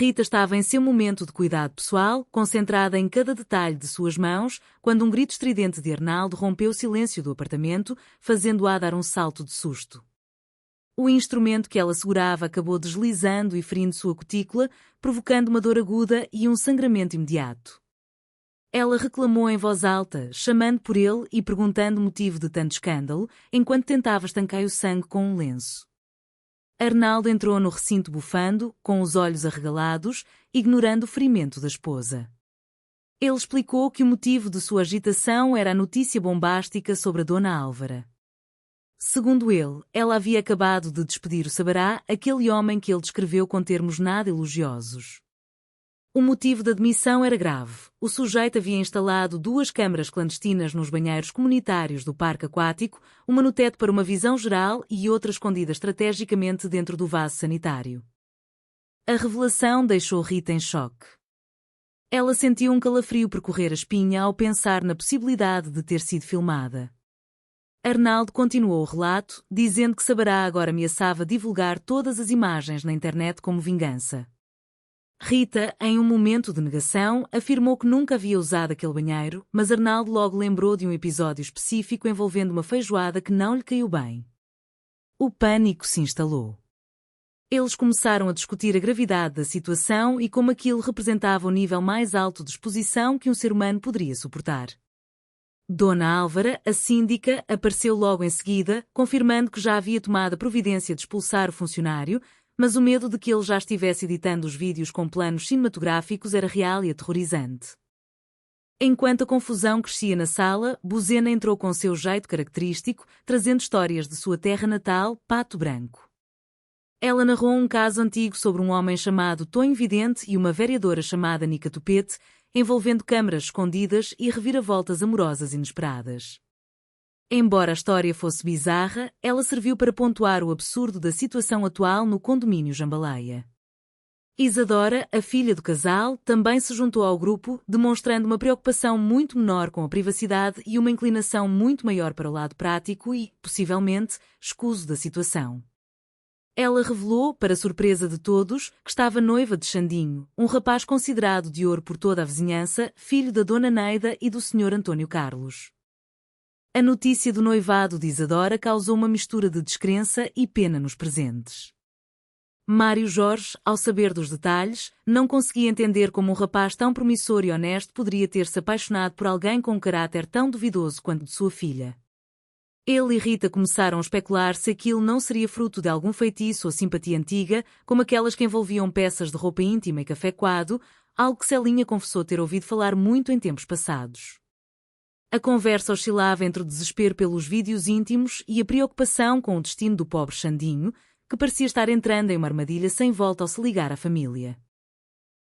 Rita estava em seu momento de cuidado pessoal, concentrada em cada detalhe de suas mãos, quando um grito estridente de Arnaldo rompeu o silêncio do apartamento, fazendo-a dar um salto de susto. O instrumento que ela segurava acabou deslizando e ferindo sua cutícula, provocando uma dor aguda e um sangramento imediato. Ela reclamou em voz alta, chamando por ele e perguntando o motivo de tanto escândalo, enquanto tentava estancar o sangue com um lenço. Arnaldo entrou no recinto bufando, com os olhos arregalados, ignorando o ferimento da esposa. Ele explicou que o motivo de sua agitação era a notícia bombástica sobre a Dona Álvara. Segundo ele, ela havia acabado de despedir o Sabará, aquele homem que ele descreveu com termos nada elogiosos. O motivo da demissão era grave. O sujeito havia instalado 2 câmaras clandestinas nos banheiros comunitários do parque aquático, uma no teto para uma visão geral e outra escondida estrategicamente dentro do vaso sanitário. A revelação deixou Rita em choque. Ela sentiu um calafrio percorrer a espinha ao pensar na possibilidade de ter sido filmada. Arnaldo continuou o relato, dizendo que Sabará agora ameaçava divulgar todas as imagens na internet como vingança. Rita, em um momento de negação, afirmou que nunca havia usado aquele banheiro, mas Arnaldo logo lembrou de um episódio específico envolvendo uma feijoada que não lhe caiu bem. O pânico se instalou. Eles começaram a discutir a gravidade da situação e como aquilo representava o nível mais alto de exposição que um ser humano poderia suportar. Dona Álvara, a síndica, apareceu logo em seguida, confirmando que já havia tomado a providência de expulsar o funcionário, mas o medo de que ele já estivesse editando os vídeos com planos cinematográficos era real e aterrorizante. Enquanto a confusão crescia na sala, Buzena entrou com seu jeito característico, trazendo histórias de sua terra natal, Pato Branco. Ela narrou um caso antigo sobre um homem chamado Tonho Vidente e uma vereadora chamada Nica Tupete, envolvendo câmaras escondidas e reviravoltas amorosas inesperadas. Embora a história fosse bizarra, ela serviu para pontuar o absurdo da situação atual no condomínio Jambalaia. Isadora, a filha do casal, também se juntou ao grupo, demonstrando uma preocupação muito menor com a privacidade e uma inclinação muito maior para o lado prático e, possivelmente, escuso da situação. Ela revelou, para surpresa de todos, que estava noiva de Xandinho, um rapaz considerado de ouro por toda a vizinhança, filho da Dona Neida e do Sr. Antônio Carlos. A notícia do noivado de Isadora causou uma mistura de descrença e pena nos presentes. Mário Jorge, ao saber dos detalhes, não conseguia entender como um rapaz tão promissor e honesto poderia ter-se apaixonado por alguém com um caráter tão duvidoso quanto de sua filha. Ele e Rita começaram a especular se aquilo não seria fruto de algum feitiço ou simpatia antiga, como aquelas que envolviam peças de roupa íntima e café coado, algo que Celinha confessou ter ouvido falar muito em tempos passados. A conversa oscilava entre o desespero pelos vídeos íntimos e a preocupação com o destino do pobre Xandinho, que parecia estar entrando em uma armadilha sem volta ao se ligar à família.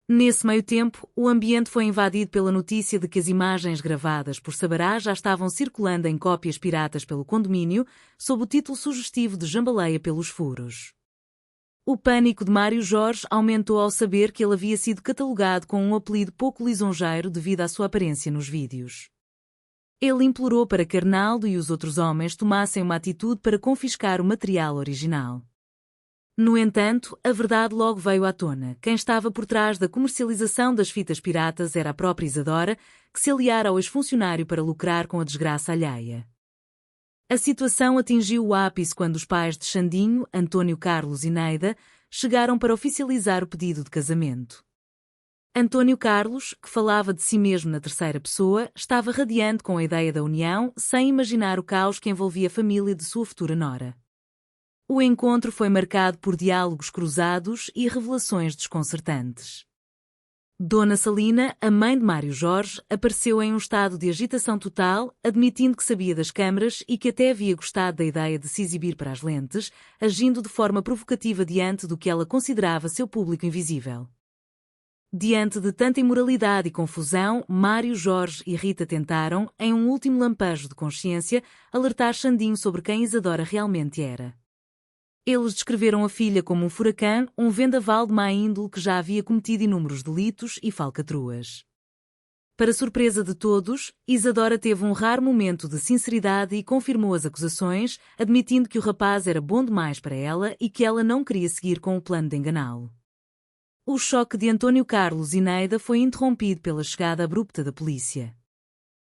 Nesse meio tempo, o ambiente foi invadido pela notícia de que as imagens gravadas por Sabará já estavam circulando em cópias piratas pelo condomínio, sob o título sugestivo de Jambaleia pelos furos. O pânico de Mário Jorge aumentou ao saber que ele havia sido catalogado com um apelido pouco lisonjeiro devido à sua aparência nos vídeos. Ele implorou para que Arnaldo e os outros homens tomassem uma atitude para confiscar o material original. No entanto, a verdade logo veio à tona. Quem estava por trás da comercialização das fitas piratas era a própria Isadora, que se aliara ao ex-funcionário para lucrar com a desgraça alheia. A situação atingiu o ápice quando os pais de Xandinho, Antônio Carlos e Neida, chegaram para oficializar o pedido de casamento. Antônio Carlos, que falava de si mesmo na terceira pessoa, estava radiante com a ideia da união, sem imaginar o caos que envolvia a família de sua futura nora. O encontro foi marcado por diálogos cruzados e revelações desconcertantes. Dona Salina, a mãe de Mário Jorge, apareceu em um estado de agitação total, admitindo que sabia das câmaras e que até havia gostado da ideia de se exibir para as lentes, agindo de forma provocativa diante do que ela considerava seu público invisível. Diante de tanta imoralidade e confusão, Mário Jorge e Rita tentaram, em um último lampejo de consciência, alertar Xandinho sobre quem Isadora realmente era. Eles descreveram a filha como um furacão, um vendaval de má índole que já havia cometido inúmeros delitos e falcatruas. Para surpresa de todos, Isadora teve um raro momento de sinceridade e confirmou as acusações, admitindo que o rapaz era bom demais para ela e que ela não queria seguir com o plano de enganá-lo. O choque de Antônio Carlos e Neida foi interrompido pela chegada abrupta da polícia.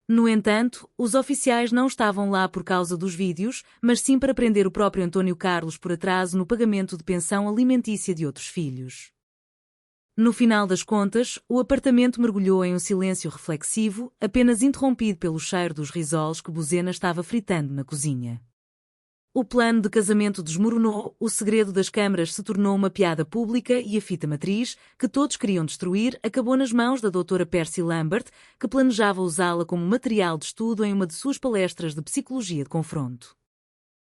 No entanto, os oficiais não estavam lá por causa dos vídeos, mas sim para prender o próprio Antônio Carlos por atraso no pagamento de pensão alimentícia de outros filhos. No final das contas, o apartamento mergulhou em um silêncio reflexivo, apenas interrompido pelo cheiro dos risoles que Buzena estava fritando na cozinha. O plano de casamento desmoronou, o segredo das câmaras se tornou uma piada pública e a fita matriz, que todos queriam destruir, acabou nas mãos da doutora Percy Lambert, que planejava usá-la como material de estudo em uma de suas palestras de psicologia de confronto.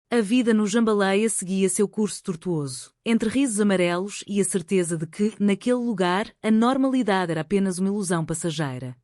A vida no Jambaleia seguia seu curso tortuoso, entre risos amarelos e a certeza de que, naquele lugar, a normalidade era apenas uma ilusão passageira.